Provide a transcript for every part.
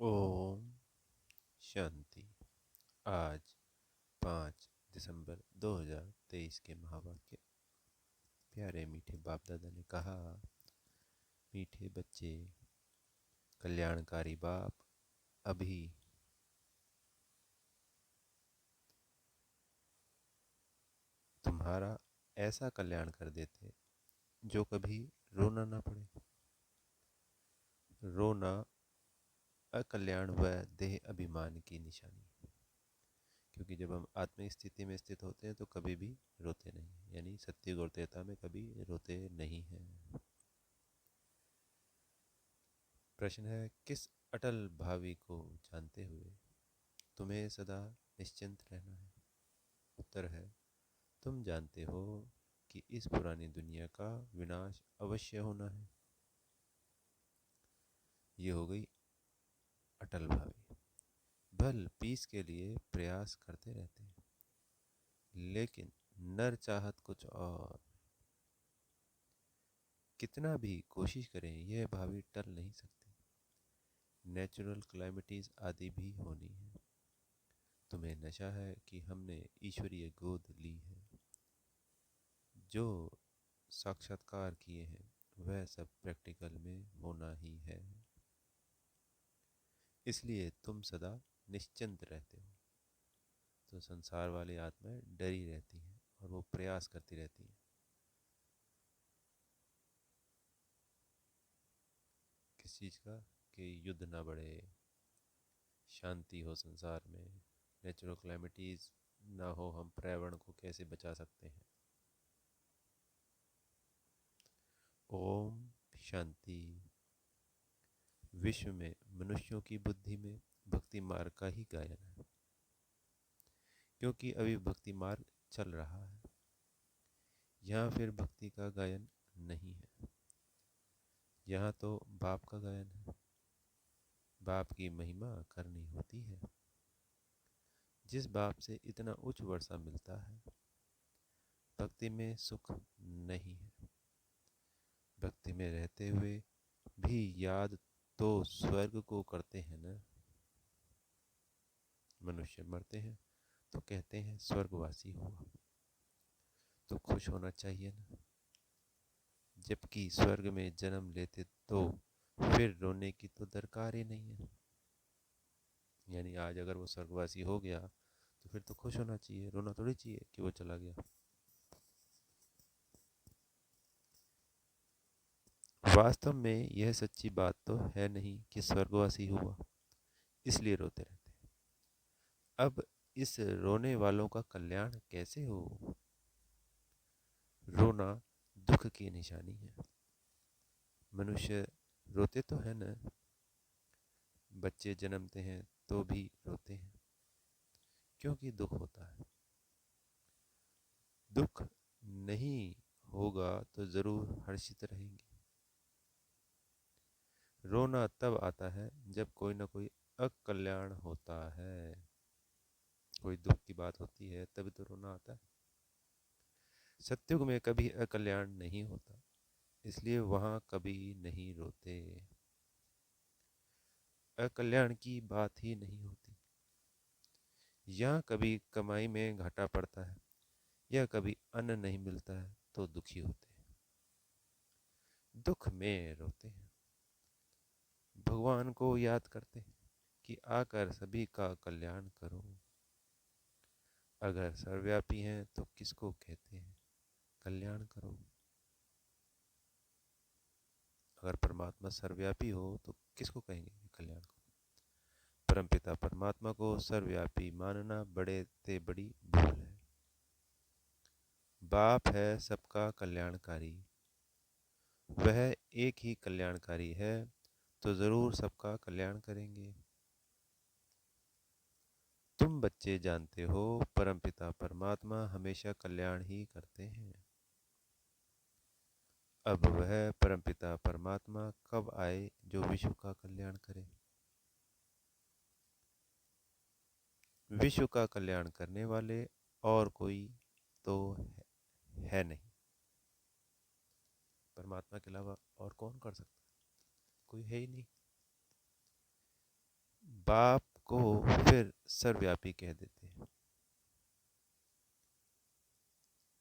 ओम शांति। आज 5 दिसंबर 2023 के महावाक्य। प्यारे मीठे बाप दादा ने कहा, मीठे बच्चे, कल्याणकारी बाप अभी तुम्हारा ऐसा कल्याण कर देते जो कभी रोना ना पड़े। रोना अकल्याण व देह अभिमान की निशानी है, क्योंकि जब हम आत्मिक स्थिति में स्थित होते हैं तो कभी भी रोते नहीं, यानी सत्युग और त्रेता में कभी रोते नहीं हैं। प्रश्न है, किस अटल भावी को जानते हुए तुम्हें सदा निश्चिंत रहना है? उत्तर है, तुम जानते हो कि इस पुरानी दुनिया का विनाश अवश्य होना है। ये हो गई अटल भावी। भल पीस के लिए प्रयास करते रहते हैं, लेकिन नर चाहत कुछ और। कितना भी कोशिश करें यह भावी टल नहीं सकती। नेचुरल क्लाइमिटीज आदि भी होनी है। तुम्हें नशा है कि हमने ईश्वरीय गोद ली है। जो साक्षात्कार किए हैं वह सब प्रैक्टिकल में होना ही है, इसलिए तुम सदा निश्चिंत रहते हो। तो संसार वाली आत्माएं डरी रहती हैं और वो प्रयास करती रहती हैं किस चीज़ का, कि युद्ध ना बढ़े, शांति हो संसार में, नेचुरल क्लैमिटीज ना हो, हम पर्यावरण को कैसे बचा सकते हैं। ओम शांति। विश्व में मनुष्यों की बुद्धि में भक्ति मार्ग का ही गायन है, क्योंकि अभी भक्ति मार्ग चल रहा है। यहाँ फिर भक्ति का गायन नहीं है, यहाँ तो बाप का गायन है। बाप की महिमा करनी होती है। जिस बाप से इतना उच्च वर्षा मिलता है, भक्ति में सुख नहीं है। भक्ति में रहते हुए भी याद तो स्वर्ग को करते हैं ना। मनुष्य मरते हैं तो कहते हैं स्वर्गवासी हुआ, तो खुश होना चाहिए ना। जबकि स्वर्ग में जन्म लेते तो फिर रोने की तो दरकार ही नहीं है। यानी आज अगर वो स्वर्गवासी हो गया तो फिर तो खुश होना चाहिए, रोना थोड़ी चाहिए कि वो चला गया। वास्तव में यह सच्ची बात तो है नहीं कि स्वर्गवासी हुआ, इसलिए रोते रहते हैं। अब इस रोने वालों का कल्याण कैसे हो? रोना दुख की निशानी है। मनुष्य रोते तो है ना। बच्चे जन्मते हैं तो भी रोते हैं, क्योंकि दुख होता है। दुख नहीं होगा तो जरूर हर्षित रहेंगे। रोना तब आता है जब कोई ना कोई अकल्याण होता है। कोई दुख की बात होती है तभी तो रोना आता है। सत्युग में कभी अकल्याण नहीं होता, इसलिए वहां कभी नहीं रोते। अकल्याण की बात ही नहीं होती। यहाँ कभी कमाई में घाटा पड़ता है या कभी अन्न नहीं मिलता है तो दुखी होते हैं, दुख में रोते हैं। भगवान को याद करते हैं कि आकर सभी का कल्याण करो। अगर सर्वव्यापी हैं तो किसको कहते हैं कल्याण करो? अगर परमात्मा सर्वव्यापी हो तो किसको कहेंगे कल्याण करो? परमपिता परमात्मा को सर्वव्यापी मानना बड़े ते बड़ी भूल है। बाप है सबका कल्याणकारी, वह एक ही कल्याणकारी है, तो जरूर सबका कल्याण करेंगे। तुम बच्चे जानते हो परमपिता परमात्मा हमेशा कल्याण ही करते हैं। अब वह परमपिता परमात्मा कब आए जो विश्व का कल्याण करे? विश्व का कल्याण करने वाले और कोई तो है नहीं। परमात्मा के अलावा और कौन कर सकता है? कोई है ही नहीं। बाप को फिर सर्वव्यापी कह देते हैं।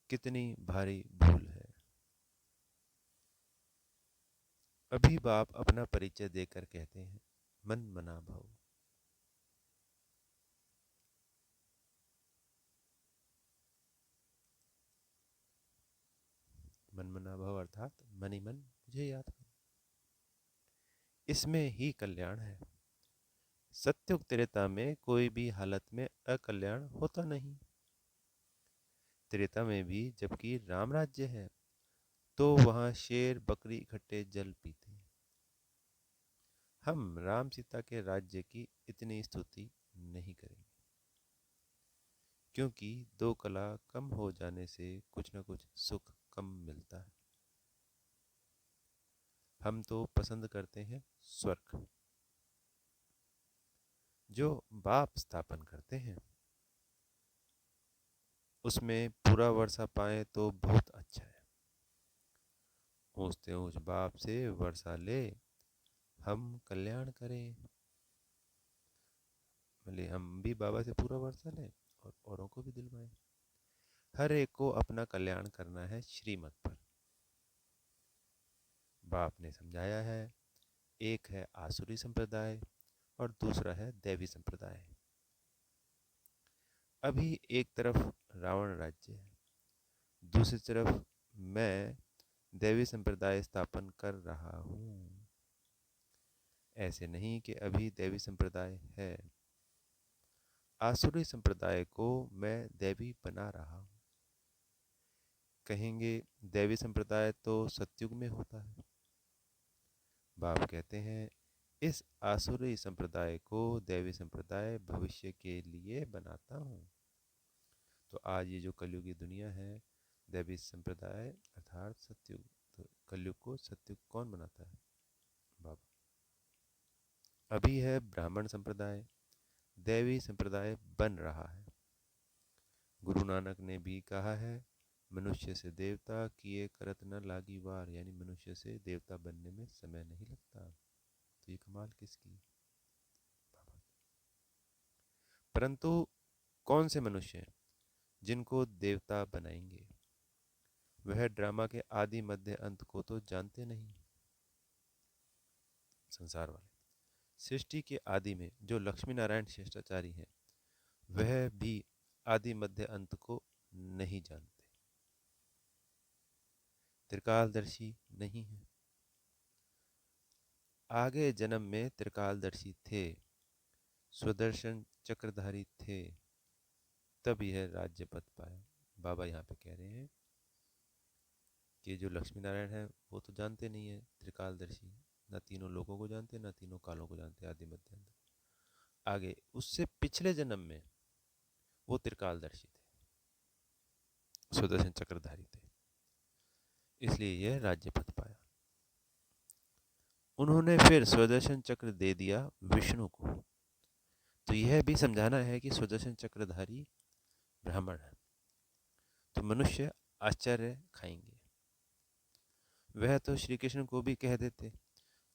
कितनी भारी भूल है। अभी बाप अपना परिचय देकर कहते हैं मन मना भव। मन मना भव अर्थात मन ही मन मुझे याद करो। इसमें ही कल्याण है। सत्युग त्रेता में कोई भी हालत में अकल्याण होता नहीं। त्रेता में भी जबकि राम राज्य है तो वहां शेर बकरी इकट्ठे जल पीते हैं। हम राम सीता के राज्य की इतनी स्तुति नहीं करेंगे, क्योंकि दो कला कम हो जाने से कुछ न कुछ सुख कम मिलता है। हम तो पसंद करते हैं स्वर्ग, जो बाप स्थापन करते हैं। उसमें पूरा वर्षा पाए तो बहुत अच्छा है। ऊंचते ऊंच बाप से वर्षा ले हम कल्याण करें। भले हम भी बाबा से पूरा वर्षा लें और औरों को भी दिलवाएं। हर एक को अपना कल्याण करना है श्रीमत पर। बाप ने समझाया है, एक है आसुरी संप्रदाय और दूसरा है दैवी संप्रदाय। अभी एक तरफ रावण राज्य है, दूसरी तरफ मैं दैवी संप्रदाय स्थापन कर रहा हूँ। ऐसे नहीं कि अभी दैवी संप्रदाय है, आसुरी संप्रदाय को मैं दैवी बना रहा हूँ। कहेंगे दैवी संप्रदाय तो सतयुग में होता है। बाप कहते हैं इस आसुरी संप्रदाय को दैवी संप्रदाय भविष्य के लिए बनाता हूँ। तो आज ये जो कलयुग की दुनिया है, दैवी संप्रदाय अर्थात सतयुग, तो कलयुग को सतयुग कौन बनाता है? बाबा। अभी है ब्राह्मण संप्रदाय, दैवी संप्रदाय बन रहा है। गुरु नानक ने भी कहा है, मनुष्य से देवता किए करत न लागी वार, यानी मनुष्य से देवता बनने में समय नहीं लगता। तो ये कमाल किसकी? बाबा। परंतु कौन से मनुष्य हैं जिनको देवता बनाएंगे? वह ड्रामा के आदि मध्य अंत को तो जानते नहीं। संसार वाले सृष्टि के आदि में जो लक्ष्मी नारायण शिष्टाचारी हैं, वह भी आदि मध्य अंत को नहीं जानते, त्रिकालदर्शी नहीं है। आगे जन्म में त्रिकालदर्शी थे, स्वदर्शन चक्रधारी थे, तब यह राज्य पद पाया। बाबा यहाँ पे कह रहे हैं कि जो लक्ष्मी नारायण है वो तो जानते नहीं है, त्रिकालदर्शी, न तीनों लोगों को जानते, न तीनों कालों को जानते, आदि मध्य अंत। आगे उससे पिछले जन्म में वो त्रिकालदर्शी थे, सुदर्शन चक्रधारी थे, इसलिए यह राज्य पद पाया। उन्होंने फिर सुदर्शन चक्र दे दिया विष्णु को। तो यह भी समझाना है कि सुदर्शन चक्रधारी ब्राह्मण है, तो मनुष्य आश्चर्य खाएंगे। वह तो श्री कृष्ण को भी कह देते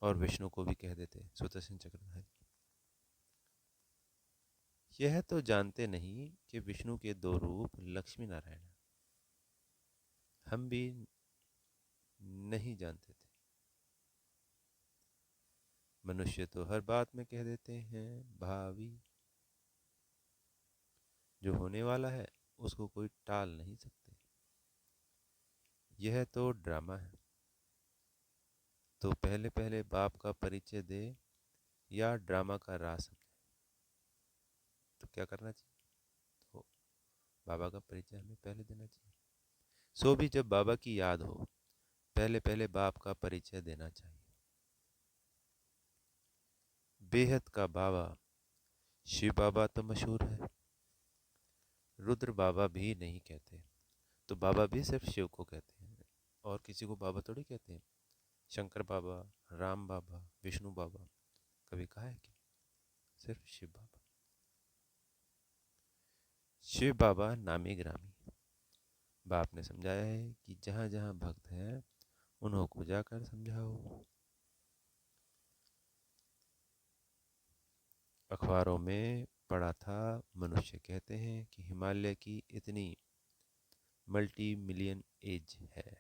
और विष्णु को भी कह देते सुदर्शन चक्रधारी। यह तो जानते नहीं कि विष्णु के दो रूप लक्ष्मी नारायण हैं। हम भी नहीं जानते थे। मनुष्य तो हर बात में कह देते हैं भावी। जो होने वाला है उसको कोई टाल नहीं सकते। यह तो ड्रामा है। तो पहले पहले बाप का परिचय दे या ड्रामा का रास समझे, तो क्या करना चाहिए? तो बाबा का परिचय हमें पहले देना चाहिए। सो भी जब बाबा की याद हो, पहले पहले बाप का परिचय देना चाहिए। बेहद का बाबा शिव बाबा तो मशहूर है, रुद्र बाबा भी नहीं कहते, तो बाबा भी सिर्फ शिव को कहते हैं और किसी को बाबा थोड़ी कहते हैं। शंकर बाबा, राम बाबा, विष्णु बाबा कभी कहा है क्या? सिर्फ शिव बाबा। शिव बाबा नामी ग्रामी। बाप ने समझाया है कि जहाँ जहाँ भक्त हैं उन्हों को जाकर समझाओ। अखबारों में पढ़ा था, मनुष्य कहते हैं कि हिमालय की इतनी मल्टी मिलियन एज है,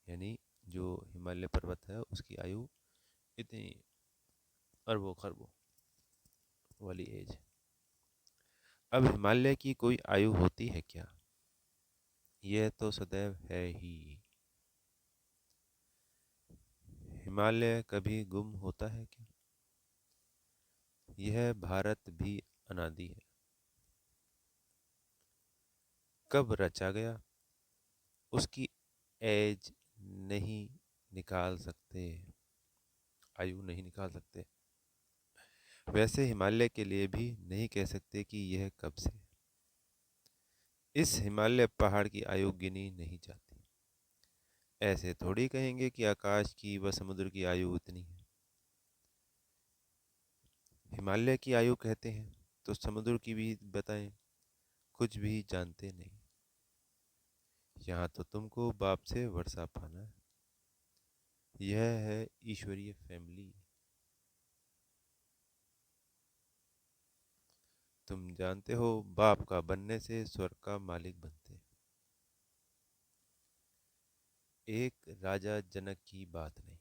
यानी जो हिमालय पर्वत है उसकी आयु इतनी अरबों खरबों वाली एज। अब हिमालय की कोई आयु होती है क्या? यह तो सदैव है ही। हिमालय कभी गुम होता है क्या? यह भारत भी अनादि है। कब रचा गया उसकी एज नहीं निकाल सकते, आयु नहीं निकाल सकते। वैसे हिमालय के लिए भी नहीं कह सकते कि यह कब से। इस हिमालय पहाड़ की आयु गिनी नहीं जाती। ऐसे थोड़ी कहेंगे कि आकाश की व समुद्र की आयु इतनी है। हिमालय की आयु कहते हैं तो समुद्र की भी बताएं, कुछ भी जानते नहीं। यहाँ तो तुमको बाप से वर्षा पाना है। यह है ईश्वरीय फैमिली। तुम जानते हो बाप का बनने से स्वर्ग का मालिक बनते हैं। एक राजा जनक की बात नहीं।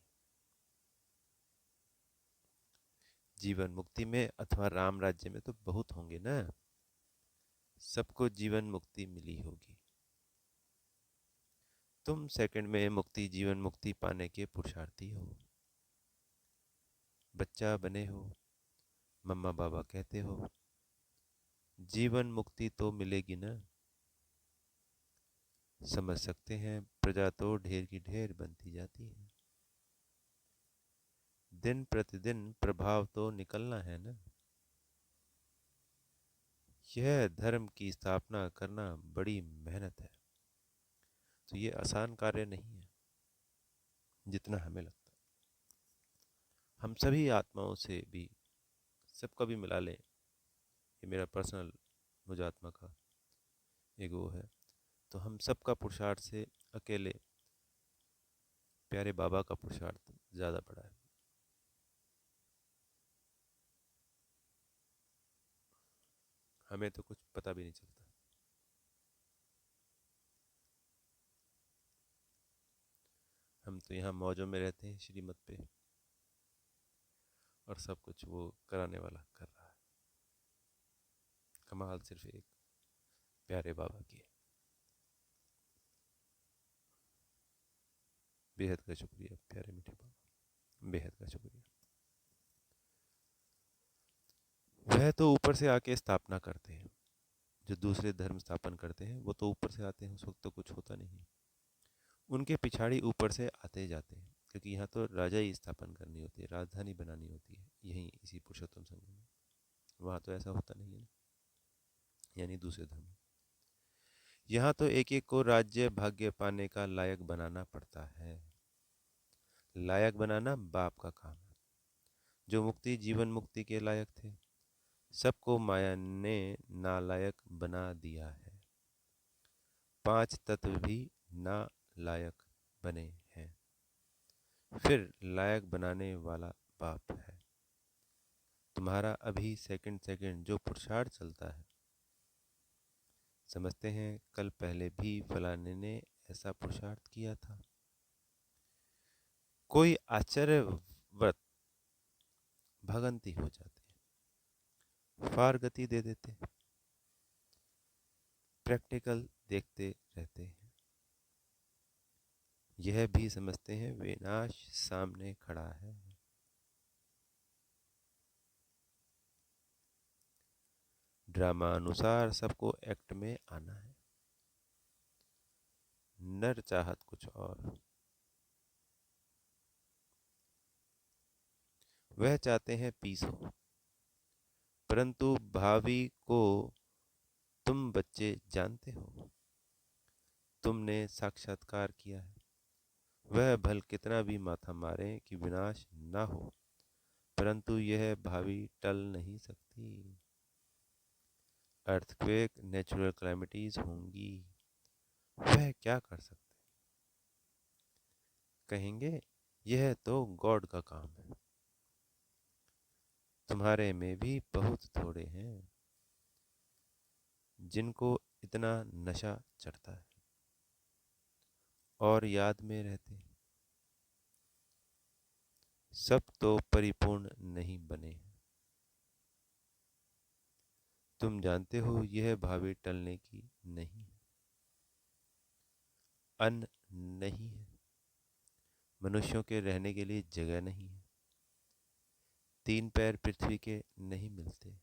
जीवन मुक्ति में अथवा राम राज्य में तो बहुत होंगे ना, सबको जीवन मुक्ति मिली होगी। तुम सेकंड में मुक्ति जीवन मुक्ति पाने के पुरुषार्थी हो। बच्चा बने हो, मम्मा बाबा कहते हो जीवन मुक्ति तो मिलेगी ना। समझ सकते हैं प्रजा तो ढेर की ढेर बनती जाती है। दिन प्रतिदिन प्रभाव तो निकलना है ना। यह धर्म की स्थापना करना बड़ी मेहनत है, तो ये आसान कार्य नहीं है जितना हमें लगता है। हम सभी आत्माओं से भी, सबका भी मिला लें, ये मेरा पर्सनल मुझ आत्मा का ईगो है, तो हम सबका पुरुषार्थ से अकेले प्यारे बाबा का पुरुषार्थ ज़्यादा बड़ा है। हमें तो कुछ पता भी नहीं चलता। हम तो यहाँ मौजों में रहते हैं श्रीमत पे, और सब कुछ वो कराने वाला कर रहा है। कमाल सिर्फ एक प्यारे बाबा की है। बेहद का शुक्रिया प्यारे मीठे बाबा, बेहद का शुक्रिया। वह तो ऊपर से आके स्थापना करते हैं। जो दूसरे धर्म स्थापन करते हैं वो तो ऊपर से आते हैं, उस वक्त तो कुछ होता नहीं। उनके पिछाड़ी ऊपर से आते जाते हैं, क्योंकि यहाँ तो राजा ही स्थापन करनी होती है, राजधानी बनानी होती है यहीं इसी पुरुषोत्तम संघ में। वहाँ तो ऐसा होता नहीं है ना, यानी दूसरे धर्म। यहाँ तो एक एक को राज्य भाग्य पाने का लायक बनाना पड़ता है। लायक बनाना बाप का काम है। जो मुक्ति जीवन मुक्ति के लायक थे, सबको माया ने नालायक बना दिया है। 5 तत्व भी नालायक बने हैं, फिर लायक बनाने वाला बाप है। तुम्हारा अभी सेकंड सेकंड जो पुरुषार्थ चलता है, समझते हैं कल पहले भी फलाने ने ऐसा पुरुषार्थ किया था। कोई आश्चर्यवत भगंती हो जाते हैं, फार गति दे देते हैं, प्रैक्टिकल देखते रहते हैं। यह भी समझते हैं विनाश सामने खड़ा है। ड्रामा अनुसार सबको एक्ट में आना है। नर चाहत कुछ और। वह चाहते हैं पीस हो, परंतु भावी को तुम बच्चे जानते हो। तुमने साक्षात्कार किया है। वह भल कितना भी माथा मारे कि विनाश ना हो, परंतु यह भावी टल नहीं सकती। अर्थक्वेक, नेचुरल कैलेमिटीज होंगी, वह क्या कर सकते। कहेंगे यह तो गॉड का काम है। तुम्हारे में भी बहुत थोड़े हैं जिनको इतना नशा चढ़ता है और याद में रहते हैं। सब तो परिपूर्ण नहीं बने हैं। तुम जानते हो यह भावी टलने की नहीं है, अन्न नहीं है, मनुष्यों के रहने के लिए जगह नहीं है, 3 पैर पृथ्वी के नहीं मिलते।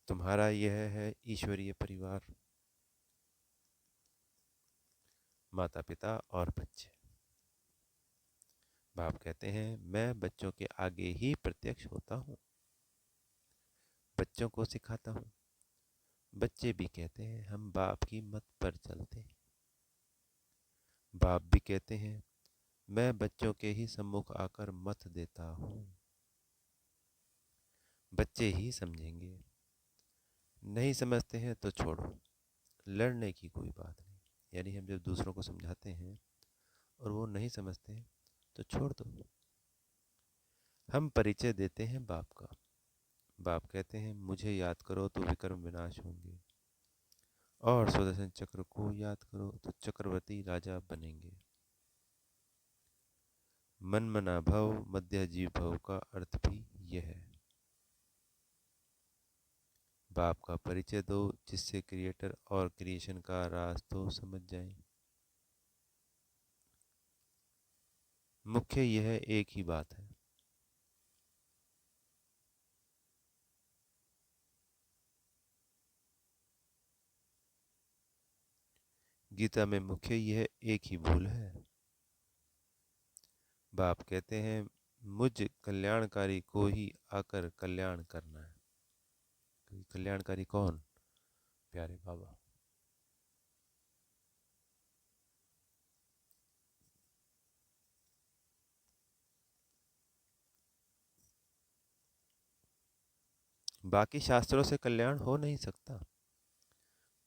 तुम्हारा यह है ईश्वरीय परिवार, माता पिता और बच्चे। बाप कहते हैं मैं बच्चों के आगे ही प्रत्यक्ष होता हूँ, बच्चों को सिखाता हूँ। बच्चे भी कहते हैं हम बाप की मत पर चलते हैं। बाप भी कहते हैं मैं बच्चों के ही सम्मुख आकर मत देता हूँ। बच्चे ही समझेंगे, नहीं समझते हैं तो छोड़ो, लड़ने की कोई बात नहीं। यानी हम जब दूसरों को समझाते हैं और वो नहीं समझते हैं तो छोड़ दो। हम परिचय देते हैं बाप का। बाप कहते हैं मुझे याद करो तो विक्रम विनाश होंगे, और सुदर्शन चक्र को याद करो तो चक्रवर्ती राजा बनेंगे। मन मना भव मध्य जीव भव का अर्थ भी यह है। बाप का परिचय दो जिससे क्रिएटर और क्रिएशन का राज तो समझ जाएं। मुख्य यह एक ही बात है। गीता में मुख्य यह एक ही भूल है। बाप कहते हैं मुझ कल्याणकारी को ही आकर कल्याण करना है। कल्याणकारी कौन? प्यारे बाबा। बाकी शास्त्रों से कल्याण हो नहीं सकता।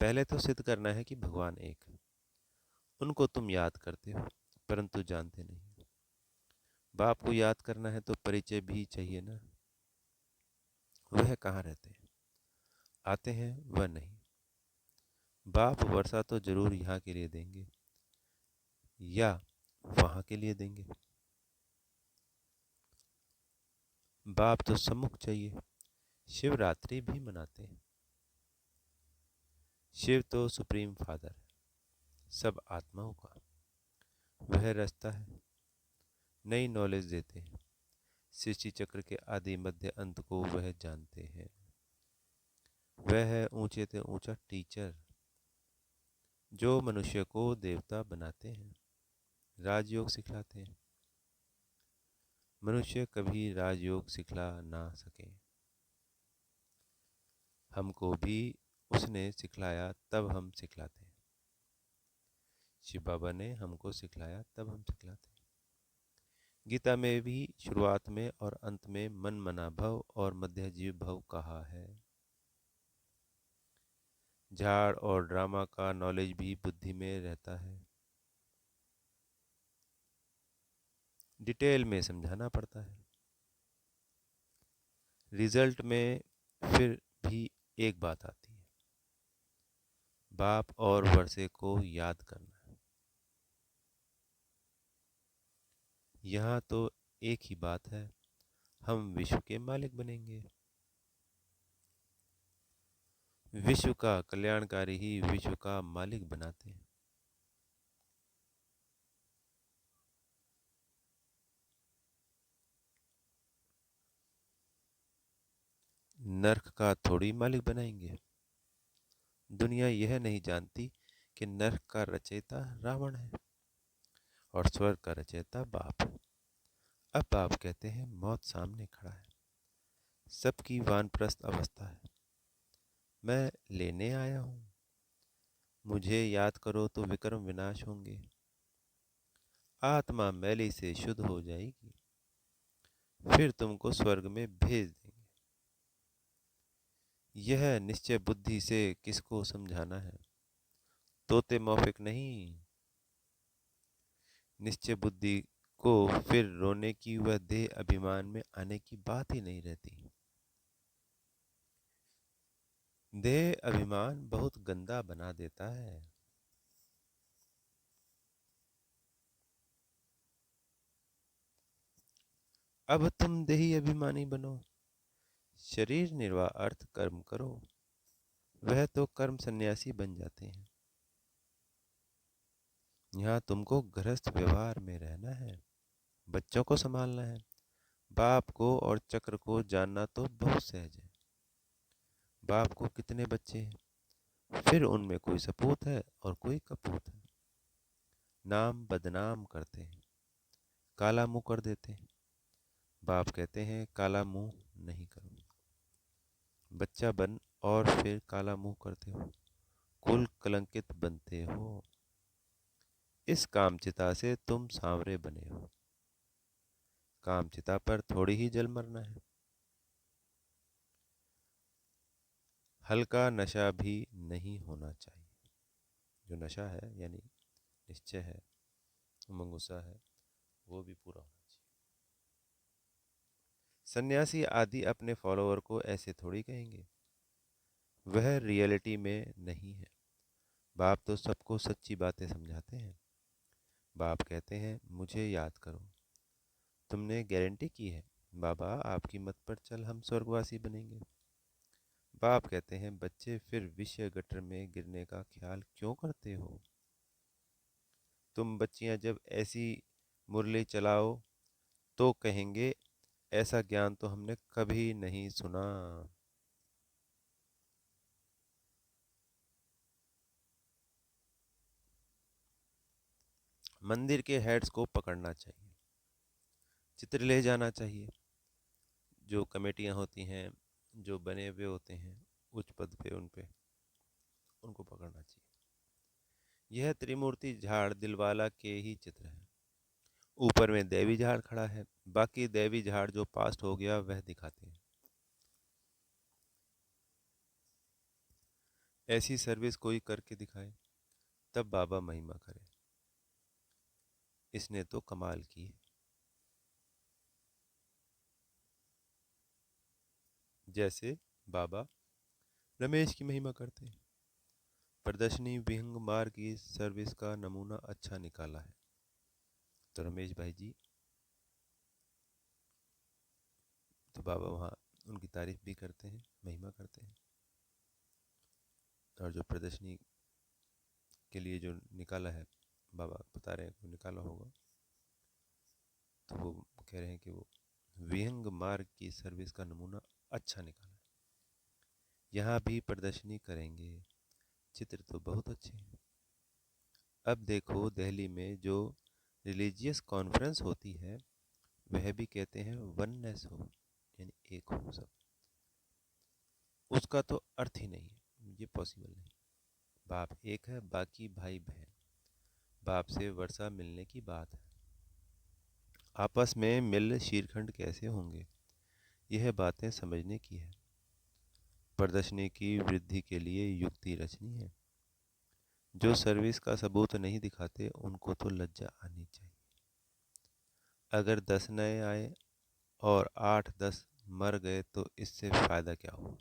पहले तो सिद्ध करना है कि भगवान एक है। उनको तुम याद करते हो परंतु जानते नहीं। बाप को याद करना है तो परिचय भी चाहिए ना। वह कहाँ रहते हैं? आते हैं वह नहीं। बाप वर्षा तो जरूर यहाँ के लिए देंगे या वहां के लिए देंगे। बाप तो सम्मुख चाहिए। शिवरात्रि भी मनाते हैं। शिव तो सुप्रीम फादर है सब आत्माओं का। वह रास्ता है, नई नॉलेज देते हैं। सृष्टि चक्र के आदि मध्य अंत को वह जानते हैं। वह है ऊंचे से ऊंचा टीचर जो मनुष्य को देवता बनाते हैं, राजयोग सिखलाते हैं। मनुष्य कभी राजयोग सिखला ना सके। हमको भी उसने सिखलाया तब हम सिखलाते हैं। शिव बाबा ने हमको सिखलाया तब हम सिखलाते हैं। गीता में भी शुरुआत में और अंत में मन मना भव और मध्य जीव भव कहा है। झाड़ और ड्रामा का नॉलेज भी बुद्धि में रहता है। डिटेल में समझाना पड़ता है। रिजल्ट में फिर भी एक बात आती है, बाप और वर्षे को याद करना है। यहाँ तो एक ही बात है, हम विश्व के मालिक बनेंगे। विश्व का कल्याणकारी ही विश्व का मालिक बनाते हैं। नर्क का थोड़ी मालिक बनाएंगे। दुनिया यह नहीं जानती कि नर्क का रचयिता रावण है और स्वर्ग का रचयिता बाप है। अब बाप कहते हैं मौत सामने खड़ा है, सबकी वानप्रस्थ अवस्था है, मैं लेने आया हूँ। मुझे याद करो तो विक्रम विनाश होंगे। आत्मा मैली से शुद्ध हो जाएगी, फिर तुमको स्वर्ग में भेज देंगे। यह निश्चय बुद्धि से किसको समझाना है? तोते मौफिक नहीं, निश्चय बुद्धि को फिर रोने की व देह अभिमान में आने की बात ही नहीं रहती। देह अभिमान बहुत गंदा बना देता है। अब तुम देही अभिमानी बनो, शरीर निर्वाह अर्थ कर्म करो, वह तो कर्म सन्यासी बन जाते हैं। यहाँ तुमको गृहस्थ व्यवहार में रहना है, बच्चों को संभालना है। बाप को और चक्र को जानना तो बहुत सहज है। बाप को कितने बच्चे हैं, फिर उनमें कोई सपूत है और कोई कपूत है। नाम बदनाम करते हैं, काला मुंह कर देते हैं। बाप कहते हैं काला मुंह नहीं करो, बच्चा बन और फिर काला मुंह करते हो, कुल कलंकित बनते हो। इस कामचिता से तुम सांवरे बने हो, कामचिता पर थोड़ी ही जल मरना है। हल्का नशा भी नहीं होना चाहिए। जो नशा है यानी निश्चय है, उमंग है, वो भी पूरा होना चाहिए। सन्यासी आदि अपने फॉलोअर को ऐसे थोड़ी कहेंगे, वह रियलिटी में नहीं है। बाप तो सबको सच्ची बातें समझाते हैं। बाप कहते हैं मुझे याद करो, तुमने गारंटी की है बाबा आपकी मत पर चल हम स्वर्गवासी बनेंगे। बाप कहते हैं बच्चे फिर विषय गटर में गिरने का ख्याल क्यों करते हो। तुम बच्चियां जब ऐसी मुरली चलाओ तो कहेंगे ऐसा ज्ञान तो हमने कभी नहीं सुना। मंदिर के हेड्स को पकड़ना चाहिए, चित्र ले जाना चाहिए। जो कमेटियां होती हैं, जो बने हुए होते हैं उच्च पद पे, उन पे उनको पकड़ना चाहिए। यह त्रिमूर्ति झाड़ दिलवाला के ही चित्र है। ऊपर में देवी झाड़ खड़ा है, बाकी देवी झाड़ जो पास्ट हो गया वह दिखाते हैं। ऐसी सर्विस कोई करके दिखाए तब बाबा महिमा करे। इसने तो कमाल की है। जैसे बाबा रमेश की महिमा करते हैं। प्रदर्शनी विहंग मार्ग की सर्विस का नमूना अच्छा निकाला है। तो रमेश भाई जी, तो बाबा वहाँ उनकी तारीफ भी करते हैं, महिमा करते हैं। और जो प्रदर्शनी के लिए जो निकाला है, बाबा बता रहे हैं कि निकाला होगा, तो वो कह रहे हैं कि वो विहंग मार्ग की सर्विस का नमूना अच्छा निकाला है। यहाँ भी प्रदर्शनी करेंगे, चित्र तो बहुत अच्छे हैं। अब देखो दिल्ली में जो रिलीजियस कॉन्फ्रेंस होती है वह भी कहते हैं वननेस हो, यानी एक हो सब। उसका तो अर्थ ही नहीं है, ये पॉसिबल नहीं। बाप एक है, बाकी भाई बहन। बाप से वर्षा मिलने की बात है। आपस में मिल शीरखंड कैसे होंगे, यह बातें समझने की है। प्रदर्शनी की वृद्धि के लिए युक्ति रचनी है। जो सर्विस का सबूत नहीं दिखाते उनको तो लज्जा आनी चाहिए। अगर 10 नए आए और 8-10 मर गए तो इससे फायदा क्या हो।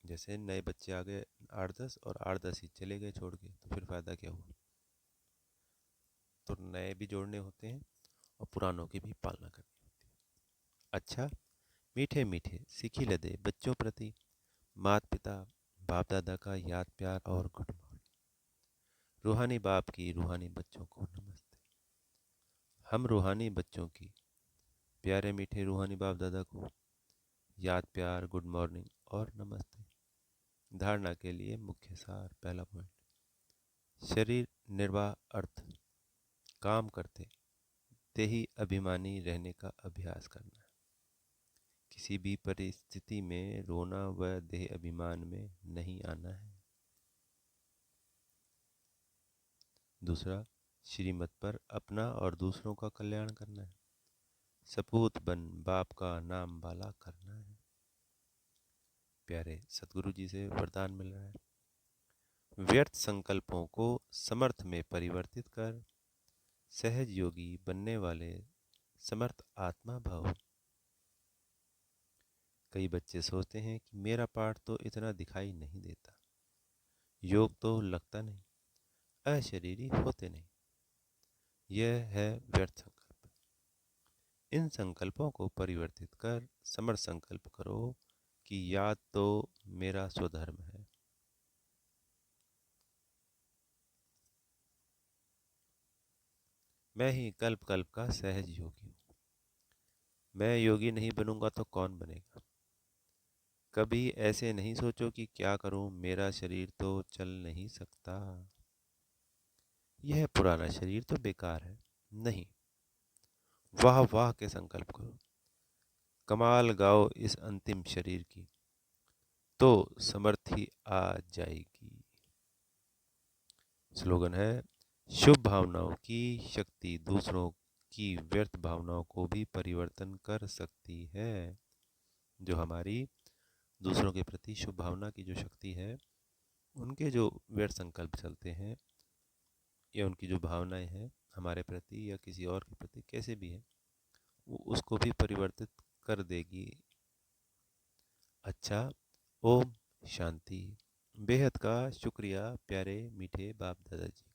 जैसे नए बच्चे आ गए 8-10 और 8-10 ही चले गए छोड़ के, तो फिर फायदा क्या हुआ। तो नए भी जोड़ने होते हैं और पुरानों की भी पालना करनी होती है। अच्छा, मीठे मीठे सीखी लदे बच्चों प्रति माता पिता बाप दादा का याद प्यार और गुड मॉर्निंग। रूहानी बाप की रूहानी बच्चों को नमस्ते। हम रूहानी बच्चों की प्यारे मीठे रूहानी बाप दादा को याद प्यार गुड मॉर्निंग और नमस्ते। धारणा के लिए मुख्य सार, पहला पॉइंट, शरीर निर्वाह अर्थ काम करते देही अभिमानी रहने का अभ्यास करना है। किसी भी परिस्थिति में रोना व देह अभिमान में नहीं आना है। दूसरा, श्रीमत पर अपना और दूसरों का कल्याण करना है। सपूत बन बाप का नाम वाला करना है। प्यारे सतगुरु जी से वरदान मिल रहा है, व्यर्थ संकल्पों को समर्थ में परिवर्तित कर सहज योगी बनने वाले समर्थ आत्मा भव। कई बच्चे सोचते हैं कि मेरा पाठ तो इतना दिखाई नहीं देता, योग तो लगता नहीं, अशरीरी होते नहीं। यह है व्यर्थ संकल्प। इन संकल्पों को परिवर्तित कर समर्थ संकल्प करो कि याद तो मेरा स्वधर्म है। मैं ही कल्प कल्प का सहज योगी हूँ। मैं योगी नहीं बनूंगा तो कौन बनेगा। कभी ऐसे नहीं सोचो कि क्या करूं, मेरा शरीर तो चल नहीं सकता, यह पुराना शरीर तो बेकार है। नहीं, वाह वाह के संकल्प करो, कमाल गाओ इस अंतिम शरीर की, तो समर्थी आ जाएगी। स्लोगन है, शुभ भावनाओं की शक्ति दूसरों की व्यर्थ भावनाओं को भी परिवर्तन कर सकती है। जो हमारी दूसरों के प्रति शुभ भावना की जो शक्ति है, उनके जो व्यर्थ संकल्प चलते हैं या उनकी जो भावनाएं हैं हमारे प्रति या किसी और के प्रति कैसे भी है, वो उसको भी परिवर्तित कर देगी। अच्छा, ओम शांति। बेहद का शुक्रिया प्यारे मीठे बाप दादाजी।